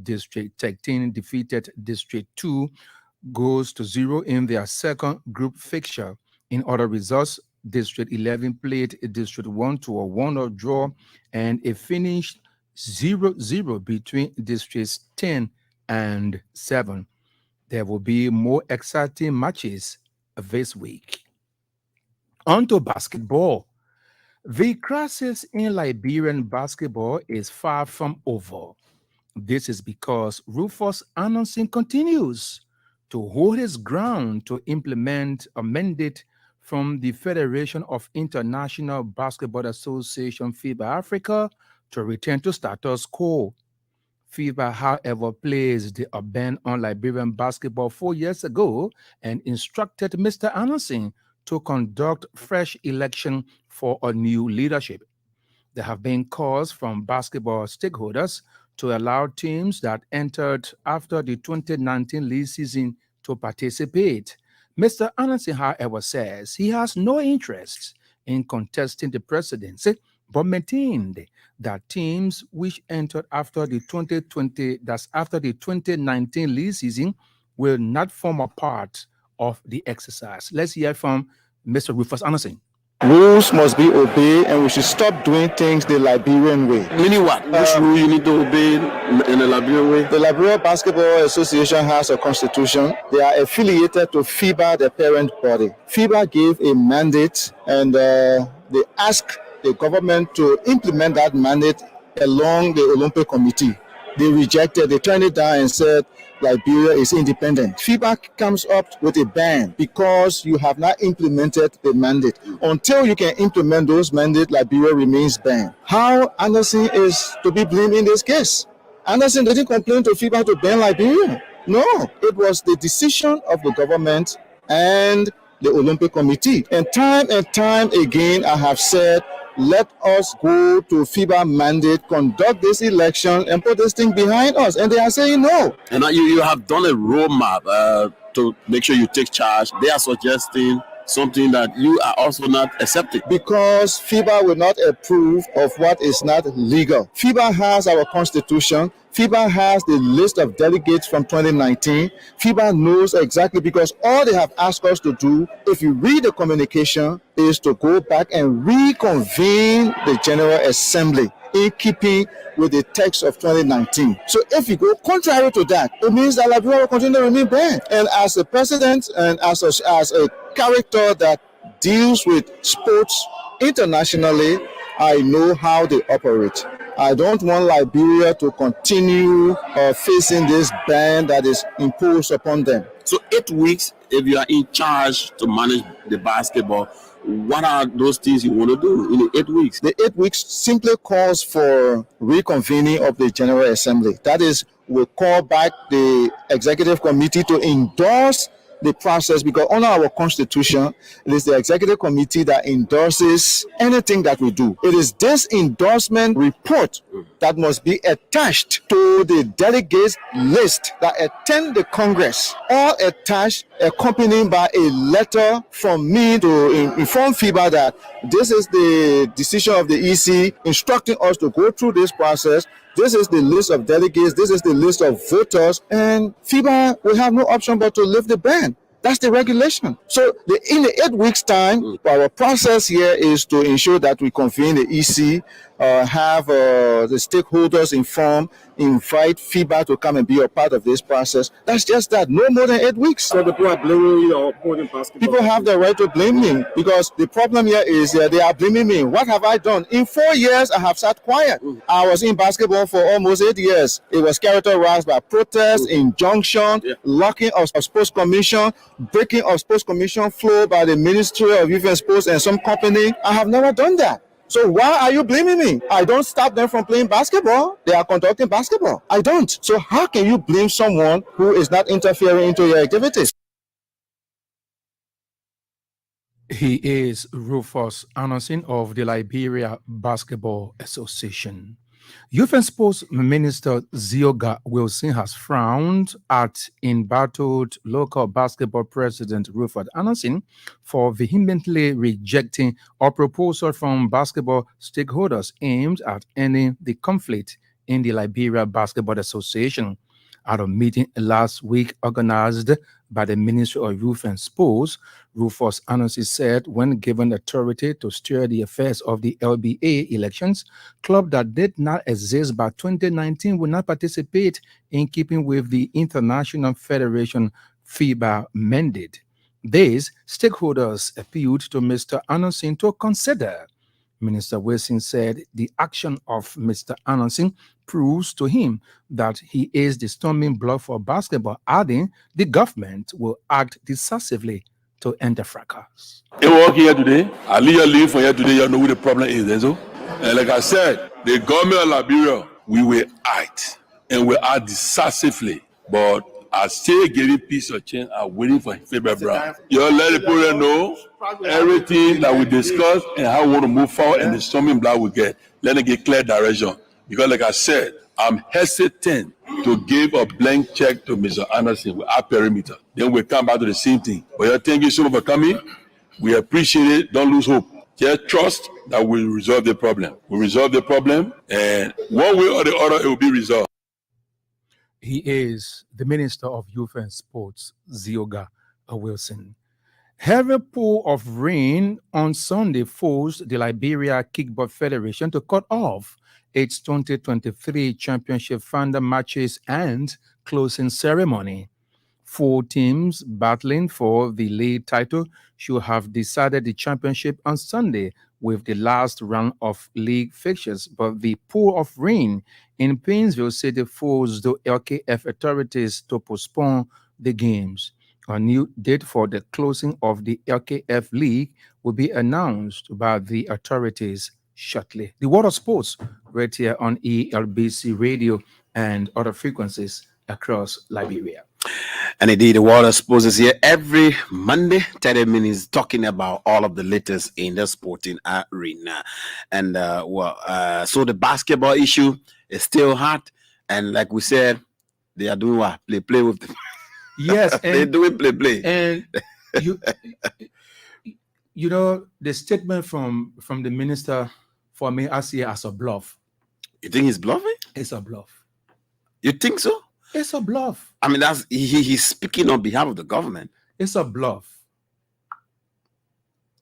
District 13 defeated District 2 goes to 0 in their second group fixture. In other results, District 11 played District 1 to a 1-1 draw and a finished 0-0 between Districts 10 and 7. There will be more exciting matches this week. On to basketball. The crisis in Liberian basketball is far from over. This is because Rufus Announcing continues to hold his ground to implement a mandate from the Federation of International Basketball Association FIBA Africa to return to status quo. FIBA, however, placed a ban on Liberian basketball 4 years ago and instructed Mr. Announcing to conduct fresh election for a new leadership. There have been calls from basketball stakeholders to allow teams that entered after the 2019 league season to participate. Mr. Announcing, however, says he has no interest in contesting the presidency, but maintained that teams which entered after the 2019 league season will not form a part of the exercise. Let's hear from Mr. Rufus Announcing. Rules must be obeyed, and we should stop doing things the Liberian way. Meaning what? Which rule you need to obey in the Liberian way? The Liberian Basketball Association has a constitution. They are affiliated to FIBA, the parent body. FIBA gave a mandate, and they asked the government to implement that mandate along the Olympic Committee. They rejected, they turned it down and said Liberia is independent. FIBA comes up with a ban because you have not implemented the mandate. Until you can implement those mandates, Liberia remains banned. How Anderson is to be blamed in this case? Anderson didn't complain to FIBA to ban Liberia. No, it was the decision of the government and the Olympic Committee. And time again, I have said, let us go to FIBA mandate, conduct this election, and put this thing behind us. And they are saying no. And you have done a roadmap to make sure you take charge. They are suggesting something that you are also not accepting. Because FIBA will not approve of what is not legal. FIBA has our constitution. FIBA has the list of delegates from 2019. FIBA knows exactly, because all they have asked us to do, if you read the communication, is to go back and reconvene the General Assembly in keeping with the text of 2019. So if you go contrary to that, it means that Liberia will continue to remain banned. And as a president and as a character that deals with sports internationally, I know how they operate. I don't want Liberia to continue facing this ban that is imposed upon them. So 8 weeks, if you are in charge to manage the basketball, what are those things you want to do in the 8 weeks? The 8 weeks simply calls for reconvening of the General Assembly. That is, we'll call back the Executive Committee to endorse the process, because under our constitution, it is the Executive Committee that endorses anything that we do. It is this endorsement report that must be attached to the delegates list that attend the Congress, all attached, accompanied by a letter from me to inform FIBA that this is the decision of the EC instructing us to go through this process. This is the list of delegates. This is the list of voters. And FIBA will have no option but to lift the ban. That's the regulation. So in the 8 weeks' time, our process here is to ensure that we convene the EC, have the stakeholders informed, invite FIBA to come and be a part of this process. That's just that. No more than 8 weeks. So the people are blaming you or opposing basketball? People have the right to blame me, because the problem here is they are blaming me. What have I done? In 4 years, I have sat quiet. I was in basketball for almost 8 years. It was characterized by protest, injunction, locking of sports commission, breaking of sports commission flow by the Ministry of Youth and Sports and some company. I have never done that. So why are you blaming me? I don't stop them from playing basketball. They are conducting basketball. I don't. So how can you blame someone who is not interfering into your activities? He is Rufus Announcing of the Liberia Basketball Association. Youth and Sports Minister Zioga Wilson has frowned at embattled local basketball president Rufus Announcing for vehemently rejecting a proposal from basketball stakeholders aimed at ending the conflict in the Liberia Basketball Association. At a meeting last week organized by the Ministry of Youth and Sports, Rufus Anansi said when given authority to steer the affairs of the LBA elections, clubs that did not exist by 2019 will not participate in keeping with the International Federation FIBA mandate. These stakeholders appealed to Mr. Anansi to consider. Minister Wilson said the action of Mr. Anansi proves to him that he is the stumbling block for basketball, adding the government will act decisively to end the fracas. You work here today, I leave from here today, you know what the problem is, Enzo. And like I said, the government of Liberia, we will act, and we act decisively. But I still getting piece of change. I'm waiting for February Brown. You let the people know everything that we discuss and how we want to move forward, and the storming block we get. Let them get clear direction. Because like I said, I'm hesitant to give a blank check to Mr. Anderson with our perimeter. Then we come back to the same thing. But thank you so much for coming. We appreciate it. Don't lose hope. Just trust that we'll resolve the problem. We'll resolve the problem, and one way or the other, it will be resolved. He is the Minister of Youth and Sports, Zioga Wilson. Heavy pour of rain on Sunday forced the Liberia Kickball Federation to cut off its 2023 championship final matches and closing ceremony. 4 teams battling for the league title should have decided the championship on Sunday with the last round of league fixtures, but the pour of rain in Painesville City forced the LKF authorities to postpone the games. A new date for the closing of the LKF League will be announced by the authorities shortly. The world of sports right here on ELBC Radio and other frequencies across Liberia. And indeed, the world of sports is here every Monday, 30 minutes, talking about all of the latest in the sporting arena. And so the basketball issue is still hot. And like we said, they are doing what? Play with them. Yes, they're doing play. And you know, the statement from the minister, for me, I see it as a bluff. You think he's bluffing? It's a bluff. You think so? It's a bluff. I mean, that's he's speaking on behalf of the government. It's a bluff.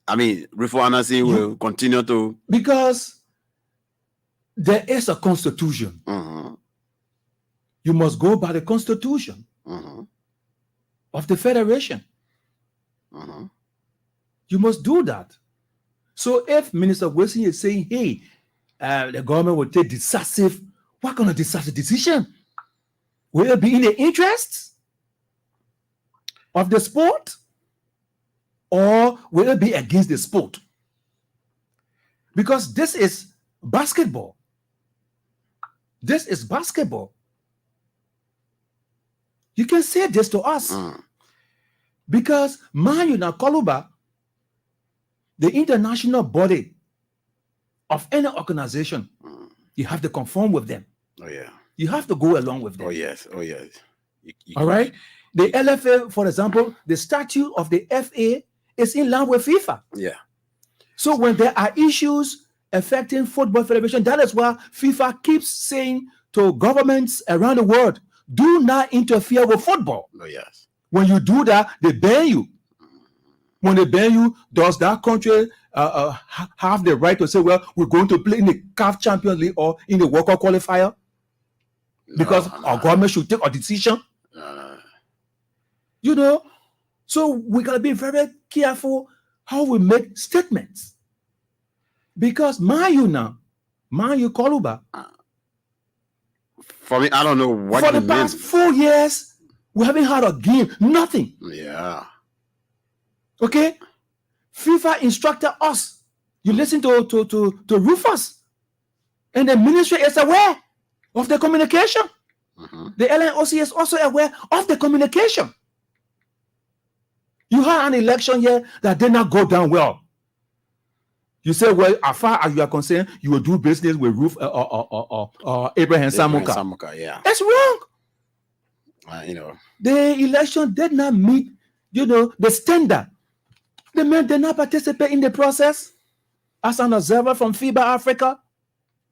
I mean, Rufus Anansi will continue to... Because there is a constitution. Mm-hmm. You must go by the constitution of the federation. Mm-hmm. You must do that. So if Minister Wilson is saying, hey, the government will take decisive, what kind of decisive decision? Will it be in the interests of the sport, or will it be against the sport? Because this is basketball. This is basketball. You can say this to us. Because Man U and Kolubah, the international body of any organization, you have to conform with them. Oh, yeah. You have to go along with them. Oh, yes. Oh, yes. All right? The LFA, for example, the statute of the FA is in line with FIFA. Yeah. So when there are issues affecting football federation, that is why FIFA keeps saying to governments around the world, do not interfere with football. Oh, yes. When you do that, they ban you. When they ban you, does that country have the right to say, well, we're going to play in the CAF Champions League or in the World Cup qualifier? Because our government should take a decision. You know, so we gotta be very careful how we make statements. Because Man U Kolubah. For me, I don't know what for the past 4 years, we haven't had a game, nothing. Yeah. Okay? FIFA instructed us. You listen to Rufus, and the ministry is aware of the communication. The LNOC is also aware of the communication. You had an election here that did not go down well. You say, well, as far as you are concerned, you will do business with Abraham Samuka. Yeah. That's wrong. You know. The election did not meet, the standard. The man did not participate in the process as an observer from FIBA Africa.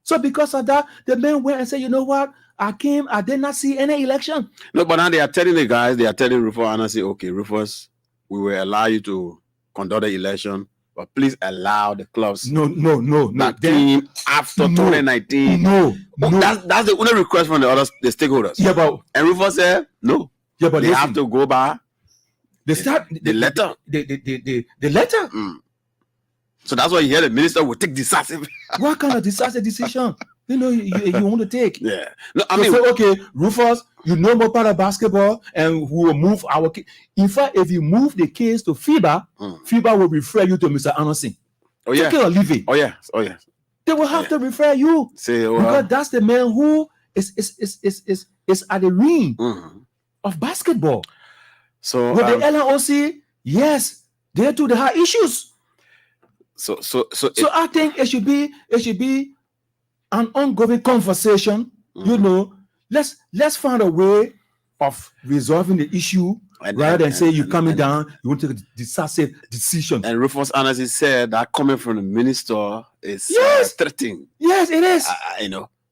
So because of that, the men went and said, you know what? I did not see any election. No, but now they are telling the guys, they are telling Rufus and I say, okay, Rufus, we will allow you to conduct the election, but please allow the clubs. No. That team after 2019. No. That's the only request from the stakeholders. Yeah, but and Rufus said no. Yeah, but they listen, have to go by the letter. The letter. So that's why you hear the minister will take decisive. What kind of decisive decision? You want to take? Yeah. No, I so mean, say, okay, Rufus, you know more part of basketball, and we will move our case. In fact, if you move the case to FIBA, FIBA will refer you to Mr. Anderson. Oh yeah. Take it or leave it. Oh yeah. They will have to refer you. Because that's the man who is at the ring of basketball. So with the LNOC, yes, they too they have issues. So I think it should be an ongoing conversation. Let's find a way of resolving the issue rather than say you're coming down, you want to take a decisive decision. And Rufus Anderson said that coming from the minister is threatening. Yes, it is.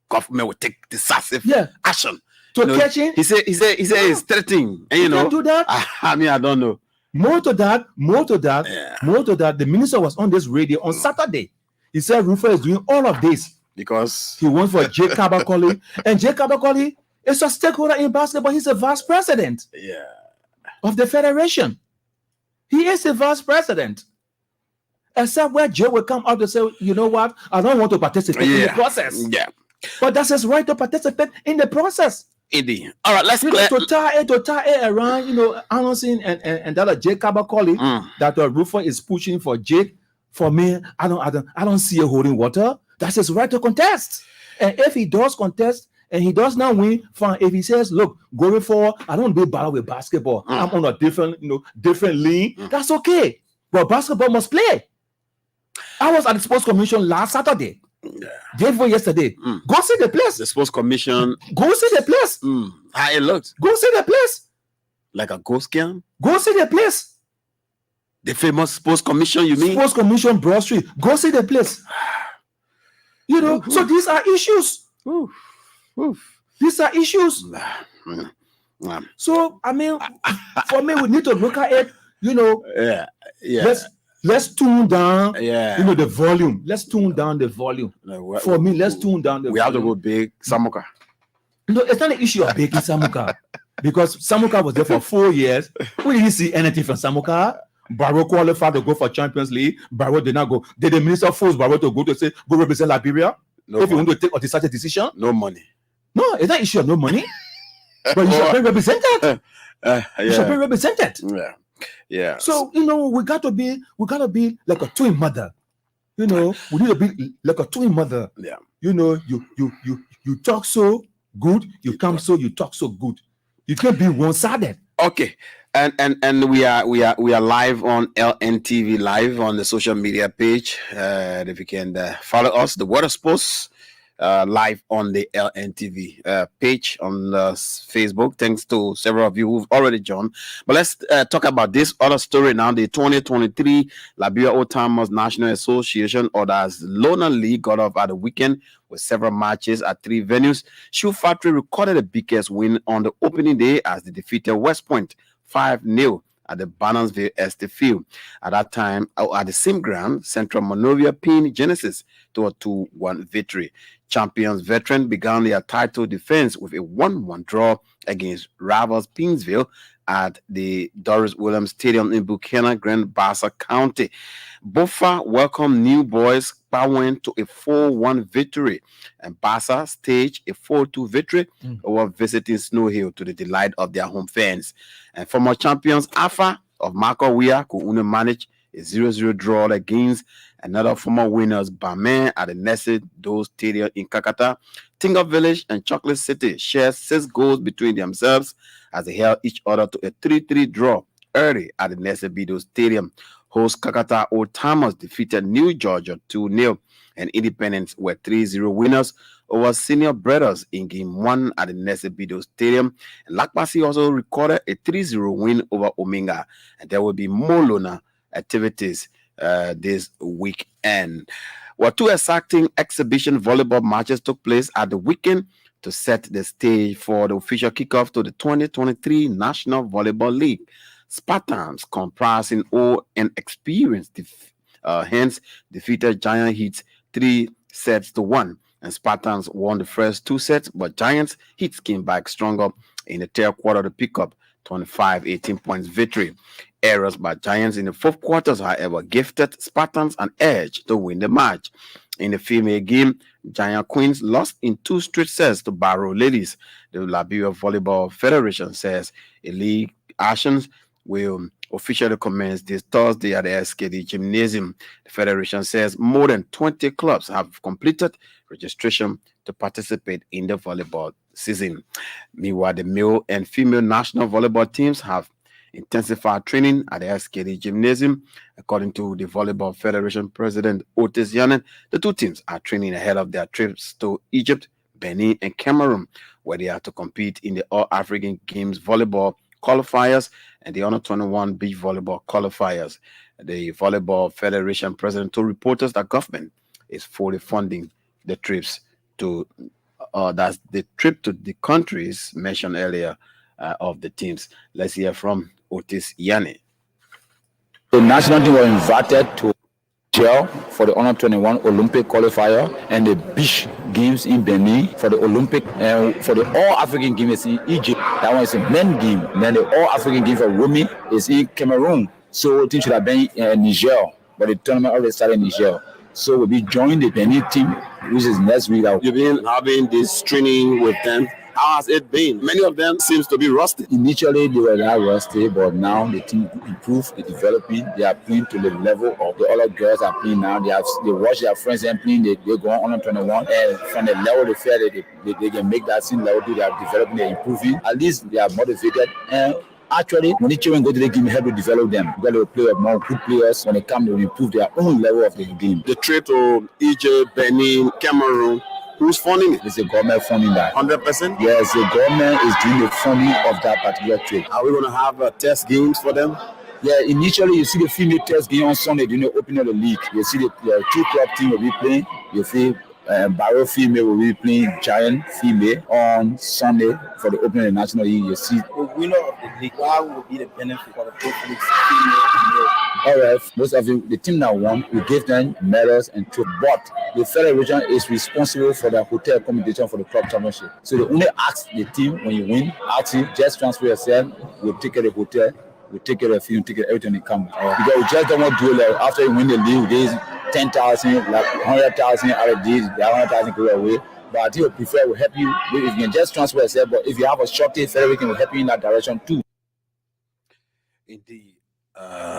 Government will take decisive action. To catch him. He said it's threatening. And can't do that. I mean, I don't know. More to that, the minister was on this radio on Saturday. He said Rufus is doing all of this because he wants for Jay Kabakoli. And Jay Kabakoli is a stakeholder in basketball. He's a vice president of the federation. He is a vice president. Except where Joe will come out and say, you know what, I don't want to participate in the process. Yeah. But that's his right to participate in the process. Indeed. All right, let's to tie it around, Anderson and that Jake Kabakoli that Rufus is pushing for Jake. For me, I don't see it holding water. That's his right to contest. And if he does contest and he does not win, fine. If he says, look, going forward, I don't be battle with basketball. I'm on a different lane. That's okay. But basketball must play. I was at the Sports Commission last Saturday. Day before yesterday. Go see the place. The Sports Commission. Go see the place. How it looks. Go see the place. Like a ghost camp. Go see the place. The famous Sports Commission, you mean? Sports Commission, Broad Street. Go see the place. So these are issues. These are issues. So I mean, for me, we need to look at it. Let's tune down, the volume. Let's tune down the volume. For me, let's tune down the volume. We have to go big Samuka. No, it's not an issue of big Samuka. Because Samuka was there for 4 years. We didn't see anything from Samuka. Barrow qualified to go for Champions League. Barrow did not go. Did the minister force Barrow to go represent Liberia? No if you want to take a decisive decision? No money. No, it's not an issue of no money. But you should be represented. You should be represented. Yeah. So we gotta be like a twin mother. We need to be like a twin mother. Yeah. You talk so good, you talk so good. You can't be one-sided. Okay. And we are live on LNTV live on the social media page. If you can follow us, the Water Sports live on the LNTV page on Facebook. Thanks to several of you who've already joined. But let's talk about this other story now. The 2023 Liberia Old Timers National Association, or as Lona League, got off at the weekend with several matches at 3 venues. Shoe Factory recorded the biggest win on the opening day as they defeated West Point 5-0 at the Bannersville Estate Field. At that time, at the same ground, Central Monrovia pinned Genesis to a 2-1 victory. Champions Veteran began their title defense with a 1-1 draw against rivals Pinsville at the Doris Williams Stadium in Buchanan, Grand Bassa County. Bofa welcomed New Boys went to a 4-1 victory, and Bassa staged a 4-2 victory over visiting Snow Hill to the delight of their home fans. And former champions Alpha of Marco Weah could only manage a 0-0 draw against another former winners, Bamen, at the Nessie Doe Stadium in Kakata. Tinga Village and Chocolate City shared 6 goals between themselves as they held each other to a 3-3 draw early at the Nessie Bido Stadium. Host Kakata Old Timers defeated New Georgia 2-0, and Independents were 3-0 winners over Senior Brothers in Game 1 at the Nessie Bido Stadium. And Lakpasi also recorded a 3-0 win over Ominga, and there will be more Lona activities this weekend. Well, two exciting exhibition volleyball matches took place at the weekend to set the stage for the official kickoff to the 2023 National Volleyball League. Spartans, comprising old and experienced hence defeated Giant Heat 3-1, and Spartans won the first two sets, but Giants Heat came back stronger in the third quarter to pick up 25-18 points victory. Errors by Giants in the fourth quarters, however, gifted Spartans an edge to win the match. In the female game, Giant Queens lost in two straight sets to Barrow Ladies. The Liberia Volleyball Federation says a league actions will officially commence this Thursday at the SKD Gymnasium. The Federation says more than 20 clubs have completed registration to participate in the volleyball season. Meanwhile, the male and female national volleyball teams have intensified training at the SKD Gymnasium. According to the Volleyball Federation President Otis Yanen, the two teams are training ahead of their trips to Egypt, Benin, and Cameroon, where they are to compete in the All-African Games volleyball qualifiers and the Under 21 beach volleyball qualifiers. The Volleyball Federation president told reporters that government is fully funding the trips to that's the trip to the countries mentioned earlier of the teams. Let's hear from Otis Yane. The national team were invited to Niger for the Under 21 Olympic qualifier and the beach games in Benin for the Olympic and for the All African Games in Egypt. That one is a men game. Then the All African game for women is in Cameroon. So the team should have been in Niger, but the tournament already started in Niger. So we'll be joining the Benin team, which is next week. You've been having this training with them. How has it been? Many of them seems to be rusty. Initially, they were not rusty, but now the team improved, the developing. They are playing to the level of the other girls are playing now. They watch their friends and playing. They go on 21, and from the level they feel they can make that same level. They are developing, they're improving. At least they are motivated. And actually, when the children go to the game, help to develop them. Because they will play with more good players. When they come, they will improve their own level of the game. The trip to Egypt, Benin, Cameroon, who's funding it? It's the government funding that. 100%? Yes, the government is doing the funding of that particular trip. Are we going to have test games for them? Yeah, initially you see the female test game on Sunday during the opening of the league. You see the two club team will be playing. You see Barrow female will be playing Giant female on Sunday for the opening of the national league. You see the winner of the league. What will be the benefit for the both leagues, female and male? All right, most of the team that won, we give them medals and trophies. But the federation is responsible for the hotel accommodation for the club championship. So they only ask the team when you win, ask you, just transfer yourself, we'll take care of the hotel, we'll take care of you, take care of everything that comes. Because we just don't want to do it like after you win the league, there's 10,000, like 100,000 out of these, the 100,000 go away. But I think we prefer will help you if you can just transfer yourself. But if you have a shortage, federation will help you in that direction too. Indeed.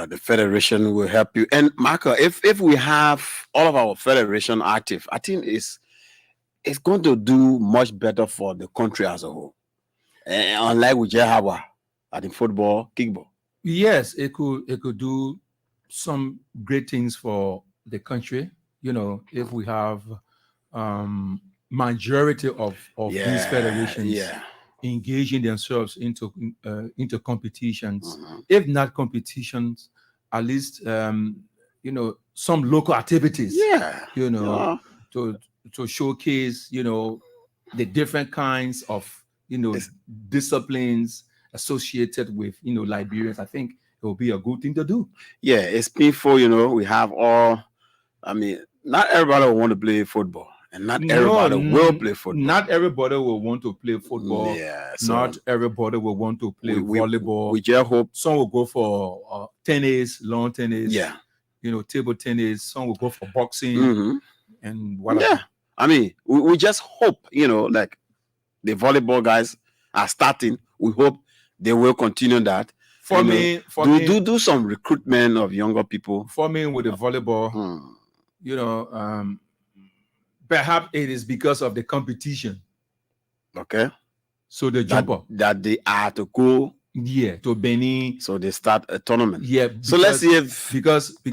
The federation will help you. And Marco, if we have all of our federation active, I think it's going to do much better for the country as a whole. Unlike we just have I think football, kickball. Yes, it could do some great things for the country. You know, if we have majority of these federations engaging themselves into competitions. Mm-hmm. If not competitions, at least some local activities. To showcase the different kinds of disciplines associated with Liberians. I think it will be a good thing to do. Yeah, it's painful. We have all. I mean, not everybody will want to play football. And not everybody will play football. Not everybody will want to play football. Yeah, not everybody will want to play volleyball. We just hope some will go for tennis, lawn tennis. Yeah, table tennis. Some will go for boxing and whatever. Yeah, I mean, we just hope like the volleyball guys are starting. We hope they will continue that. For me, do some recruitment of younger people. For me, with the volleyball, perhaps it is because of the competition. Okay. So the jumper that they are to go. Yeah, to Benin. So they start a tournament. Yeah. So let's see if because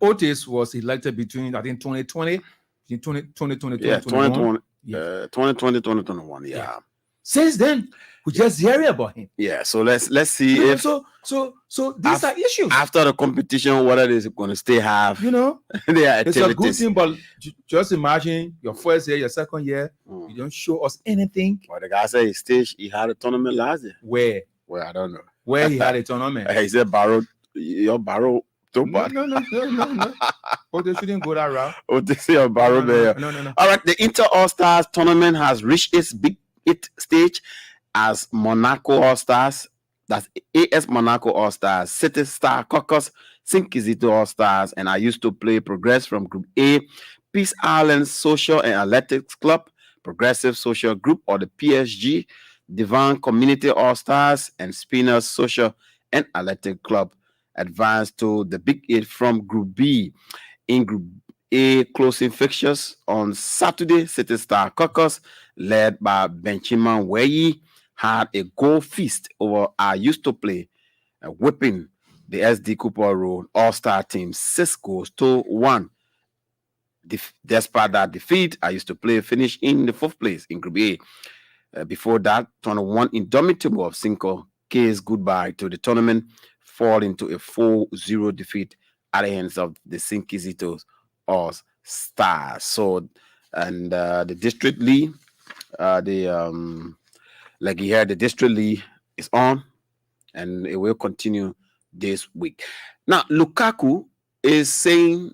Otis was elected between 2020, 2020, 2020, 2021. Yeah. Since then, we just hearing about him. Yeah. So let's see You know, if so these are issues. after the competition, whether they're going to stay have You know, their it's a good activities. thing, but just imagine your first year, your second year, you don't show us anything. Well, the guy said he had a tournament last year. Where Well, I don't know. where he had a tournament. He said your barrow too No, bad. no. But they shouldn't go that route. Oh, they say your barrow there. No. All right, the Inter All Stars tournament has reached its big hit stage as Monaco All Stars, that's AS Monaco All Stars, City Star Caucus, Sinkizito All Stars, and I used to play progress from Group A, Peace Island Social and Athletics Club, Progressive Social Group or the PSG, Divan Community All Stars, and Spinners Social and Athletic Club advanced to the Big Eight from Group B. In Group A closing fixtures on Saturday, City Star Caucus, led by Benjamin Weah, had a goal feast over I used to play, whipping the SD Cooper Road All-Star team 6-1. Despite that defeat, I used to play finished in the 4th place in Group A. Before that, 21 indomitable of Cinco K's goodbye to the tournament, falling to a 4-0 defeat at the hands of the Sinkizitos All Stars. So, and the district league, like you heard, the district league is on, and it will continue this week. Now, Lukaku is saying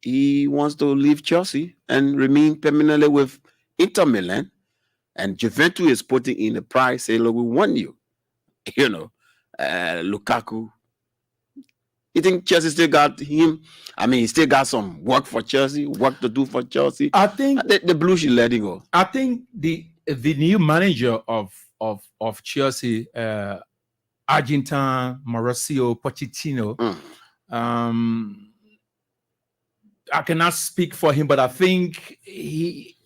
he wants to leave Chelsea and remain permanently with Inter Milan, and Juventus is putting in the price, saying, "Look, we want you." You know, Lukaku. You think Chelsea still got him? I mean, he still got some work for Chelsea, work to do for Chelsea. I think The Blues should let him go. I think the new manager of Chelsea, Argentine Mauricio Pochettino. I cannot speak for him, but I think he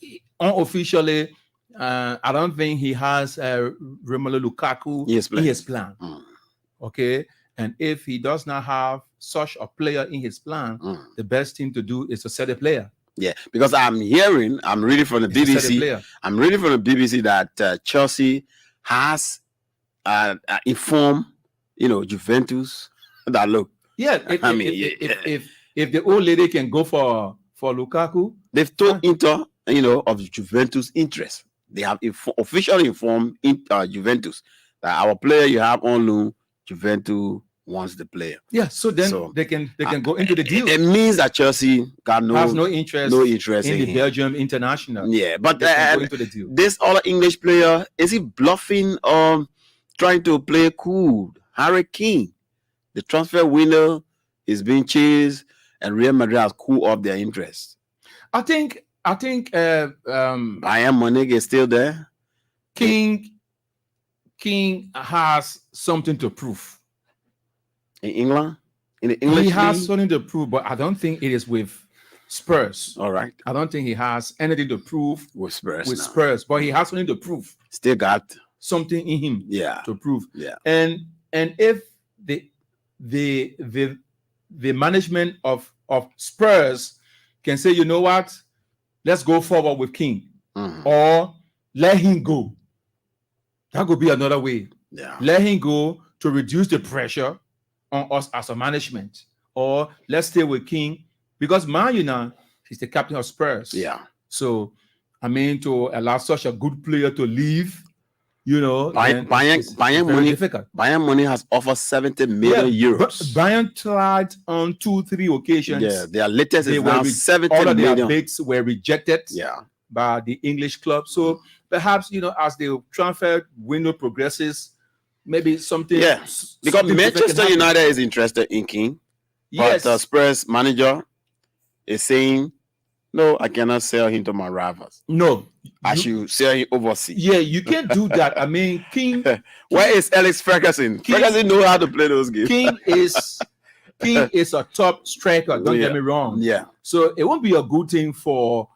unofficially, I don't think he has Romelu Lukaku in his plan. Okay, and if he does not have such a player in his plan, the best thing to do is to set a player. Yeah, because I'm reading from the BBC. I'm reading from the BBC that Chelsea has informed, Juventus that look. Yeah, if the old lady can go for Lukaku, they've told Inter, of Juventus' interest. They have officially informed Juventus that our player you have on loan, Juventus wants the player. Yeah, so then they can go into the deal. It means that Chelsea has no interest in the Belgium international. Yeah, but go into the deal. This other English player, is he bluffing or trying to play cool? Harry Kane, the transfer winner, is being chased, and Real Madrid has cooled up their interest. I think Bayern Munich is still there. King has something to prove. In England? In the English He has league? something to prove, but I don't think it is with Spurs. All right. I don't think he has anything to prove With Spurs. with now. Spurs, but he has something to prove. Still got. Something in him Yeah. to prove. Yeah. And if the management of Spurs can say, you know what, let's go forward with King, or let him go. That could be another way. Yeah. Let him go to reduce the pressure on us as a management, or let's stay with King because Man United, he's the captain of Spurs. Yeah. So I mean, to allow such a good player to leave, Bayern very Munich. difficult. Bayern Munich has offered 70 million euros. Bayern tried on 2-3 occasions. Yeah, their latest is were now 70 all of their million. bids were rejected Yeah. by the English club. So perhaps as the transfer window progresses, maybe something. Yeah, because something different can Manchester happen. United is interested in King, Yes. but Spurs manager is saying, no, I cannot sell him to my rivals. No. I should sell him overseas. Yeah, you can't do that. I mean, King. Where is Alex Ferguson? Ferguson know how to play those games. King is a top striker. Don't get me wrong. Yeah. So it won't be a good thing for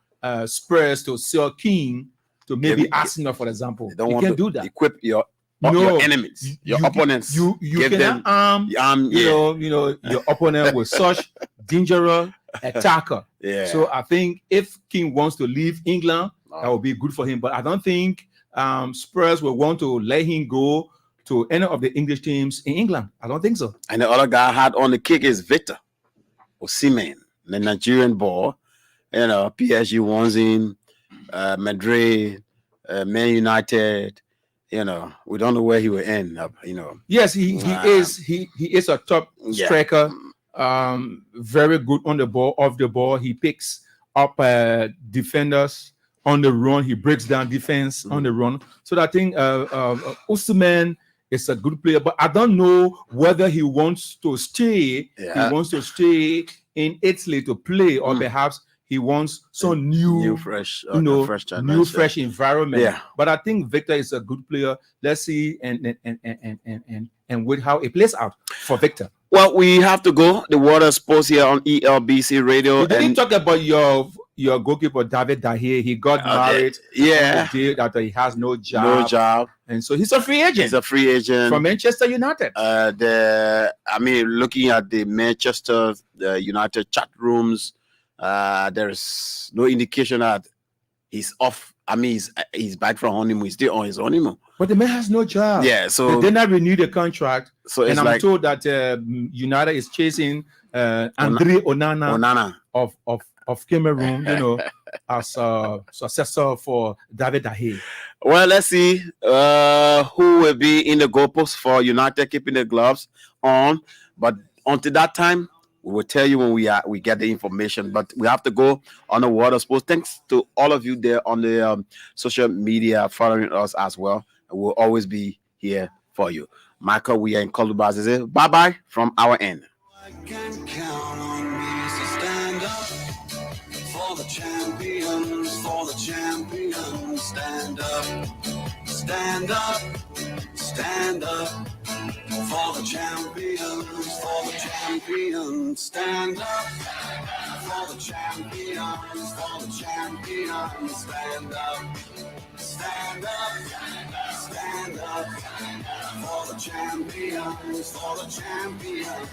Spurs to sell King to maybe Arsenal, for example. They don't You want can't to do that. equip your enemies, your opponents. You Give cannot arm your opponent with such dangerous attacker. Yeah. So I think if King wants to leave England, that would be good for him. But I don't think Spurs will want to let him go to any of the English teams in England. I don't think so. And the other guy had on the kick is Victor Osimhen, the Nigerian ball. PSG wants him, Madrid, Man United. We don't know where he will end up. Yes, he is a top striker. Very good on the ball, off the ball. He picks up defenders on the run. He breaks down defense on the run. So I think Osimhen is a good player, but I don't know whether he wants to stay. Yeah. He wants to stay in Italy to play, or perhaps he wants some new fresh, fresh environment. Yeah. But I think Victor is a good player. Let's see and with how it plays out for Victor. Well, we have to go. The Water Sports here on ELBC Radio. We didn't talk about your goalkeeper David Dahier. He got married. Yeah. On the day that he has no job. No job. And so he's a free agent. He's a free agent from Manchester United. Looking at the Manchester United chat rooms, there is no indication that he's off. He's back from honeymoon. He's still on his honeymoon. But the man has no job. Yeah, so they did not renew the contract. So and I'm told that United is chasing Andre Onana of Cameroon, as a successor for David Dahier. Well, let's see who will be in the goalpost for United keeping the gloves on. But until that time, we will tell you when we get the information. But we have to go on the Water Sports. Thanks to all of you there on the social media following us as well. We'll always be here for you. Michael, we are in Kolubah Zayzay. Bye-bye from our end. I can count on me, so stand up for the champions, stand up, stand up, stand up for the champions, stand up for the champions, stand up, stand up, stand up for the champions,